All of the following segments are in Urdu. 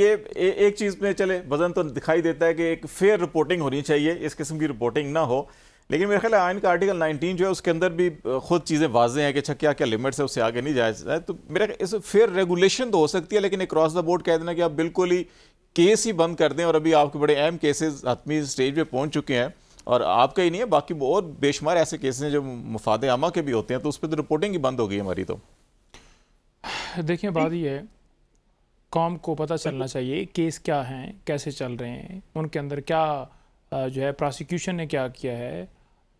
یہ ایک چیز میں چلے وزن تو دکھائی دیتا ہے کہ ایک فیئر رپورٹنگ ہونی چاہیے، اس قسم کی رپورٹنگ نہ ہو، لیکن میرے خیال ہے آئین کا آرٹیکل 19 جو ہے اس کے اندر بھی خود چیزیں واضح ہیں کہ اچھا کیا کیا لمٹس ہے، اس سے آگے نہیں جائز ہے. تو میرا اس فیئر ریگولیشن تو ہو سکتی ہے، لیکن اکراس دا بورڈ کہہ دینا کہ آپ بالکل ہی کیس ہی بند کر دیں، اور ابھی آپ کے بڑے اہم کیسز حتمی سٹیج پہ پہنچ چکے ہیں، اور آپ کا ہی نہیں ہے باقی اور بے شمار ایسے کیسز ہیں جو مفاد عامہ کے بھی ہوتے ہیں، تو اس پہ تو رپورٹنگ ہی بند ہو گئی ہماری. تو دیکھیں بات یہ ہے، قوم کو پتہ چلنا چاہیے کیس کیا ہیں، کیسے چل رہے ہیں، ان کے اندر کیا جو ہے پراسیکیوشن نے کیا کیا ہے،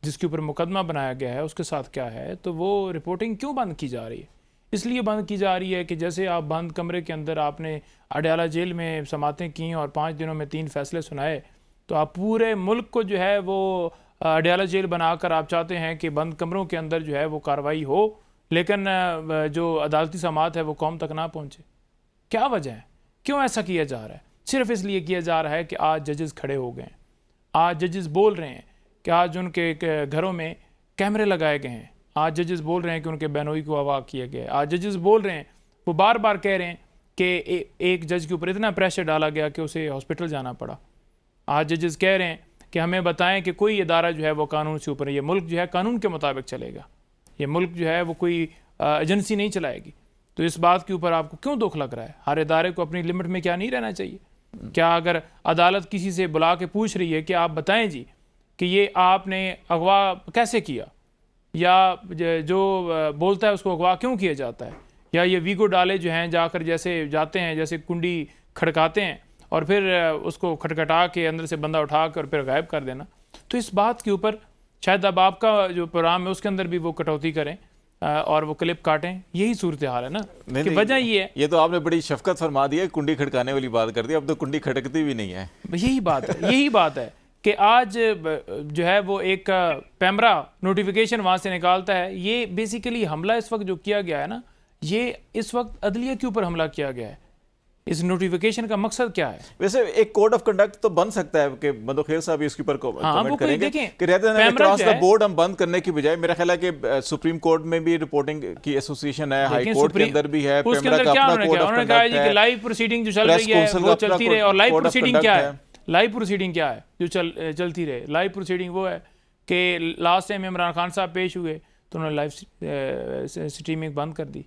جس کے اوپر مقدمہ بنایا گیا ہے اس کے ساتھ کیا ہے. تو وہ رپورٹنگ کیوں بند کی جا رہی ہے؟ اس لیے بند کی جا رہی ہے کہ جیسے آپ بند کمرے کے اندر آپ نے اڈیالہ جیل میں سماعتیں کیں اور 5 دنوں میں 3 فیصلے سنائے، تو آپ پورے ملک کو جو ہے وہ اڈیالہ جیل بنا کر آپ چاہتے ہیں کہ بند کمروں کے اندر جو ہے وہ کارروائی ہو، لیکن جو عدالتی سماعت ہے وہ قوم تک نہ پہنچے. کیا وجہ ہے؟ کیوں ایسا کیا جا رہا ہے؟ صرف اس لیے کیا جا رہا ہے کہ آج ججز کھڑے ہو گئے ہیں، آج ججز بول رہے ہیں کہ آج ان کے گھروں میں کیمرے لگائے گئے ہیں، آج ججز بول رہے ہیں کہ ان کے بہنوئی کو اغوا کیا گیا ہے، آج ججز بول رہے ہیں، وہ بار بار کہہ رہے ہیں کہ ایک جج کے اوپر اتنا پریشر ڈالا گیا کہ اسے ہاسپٹل جانا پڑا. آج ججز کہہ رہے ہیں کہ ہمیں بتائیں کہ کوئی ادارہ جو ہے وہ قانون سے اوپر ہے، یہ ملک جو ہے قانون کے مطابق چلے گا، یہ ملک جو ہے وہ کوئی ایجنسی نہیں چلائے گی. تو اس بات کے اوپر آپ کو کیوں دکھ لگ رہا ہے؟ ہر ادارے کو اپنی لمٹ میں کیا نہیں رہنا چاہیے؟ کیا اگر عدالت کسی سے بلا کے پوچھ رہی ہے کہ آپ بتائیں جی کہ یہ آپ نے اغوا کیسے کیا، یا جو بولتا ہے اس کو اغوا کیوں کیا جاتا ہے، یا یہ ویگو ڈالے جو ہیں جا کر جیسے جاتے ہیں جیسے کنڈی کھڑکاتے ہیں اور پھر اس کو کھٹکھٹا کے اندر سے بندہ اٹھا کر پھر غائب کر دینا. تو اس بات کے اوپر شاید اب آپ کا جو پروگرام ہے اس کے اندر بھی وہ کٹوتی کریں اور وہ کلپ کاٹیں. یہی صورتحال ہے نا کہ وجہ یہ ہے. یہ تو آپ نے بڑی شفقت فرما دی ہے، کنڈی کھڑکانے والی بات کر دی، اب تو کنڈی کھڑکتی بھی نہیں ہے. یہی بات ہے کہ آج جو ہے وہ ایک پیمرا نوٹیفیکیشن وہاں سے نکالتا ہے. یہ بیسیکلی حملہ اس وقت جو کیا گیا ہے نا، یہ اس وقت عدلیہ کے اوپر حملہ کیا گیا ہے. اس نوٹیفیکیشن کا مقصد کیا ہے؟ ویسے ایک کوڈ آف کنڈکٹ تو بن سکتا ہے کہ مدوخیل صاحب اس کے اوپر کمنٹ کریں گے کہ رہتے ہیں اکراس دا بورڈ ہم بند کرنے کی بجائے. میرا خیال ہے کہ سپریم کورٹ میں بھی رپورٹنگ کی ایسوسیشن ہے، ہائی کورٹ کے اندر بھی ہے، پیمرا کا اپنا کوڈ آف کنڈکٹ ہے، لائیو پروسیڈنگ جو چل رہی ہے وہ چلتی رہے. اور لائیو پروسیڈنگ کیا ہے؟ لائیو پروسیڈنگ کیا ہے جو چلتی رہے؟ لائیو پروسیڈنگ وہ ہے کہ لاسٹ ٹائم عمران خان صاحب پیش ہوئے تو انہوں نے لائیو سٹریمنگ بند کر دی،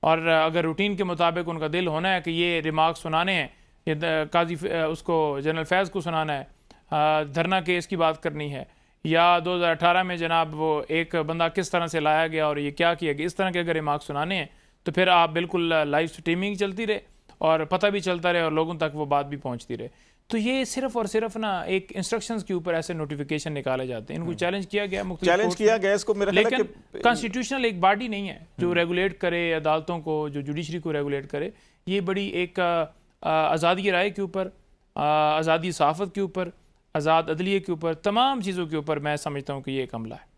اور اگر روٹین کے مطابق ان کا دل ہونا ہے کہ یہ ریمارکس سنانے ہیں، یہ قاضی اس کو جنرل فیض کو سنانا ہے، دھرنا کیس کی بات کرنی ہے، یا 2018 میں جناب وہ ایک بندہ کس طرح سے لایا گیا اور یہ کیا کیا گیا، اس طرح کے اگر ریمارکس سنانے ہیں تو پھر آپ بالکل لائیو سٹریمنگ چلتی رہے اور پتہ بھی چلتا رہے اور لوگوں تک وہ بات بھی پہنچتی رہے. تو یہ صرف اور صرف نا ایک انسٹرکشنز کے اوپر ایسے نوٹیفیکیشن نکالے جاتے ہیں. ان کو چیلنج کیا گیا چیلنج کیا گیا اس کو، میرا خیال ہے کہ لیکن کانسٹیٹیوشنل ایک باڈی نہیں ہے جو ریگولیٹ کرے عدالتوں کو، جو جوڈیشری کو ریگولیٹ کرے. یہ بڑی ایک آزادی رائے کے اوپر، آزادی صحافت کے اوپر، آزاد عدلیہ کے اوپر، تمام چیزوں کے اوپر میں سمجھتا ہوں کہ یہ ایک حملہ ہے.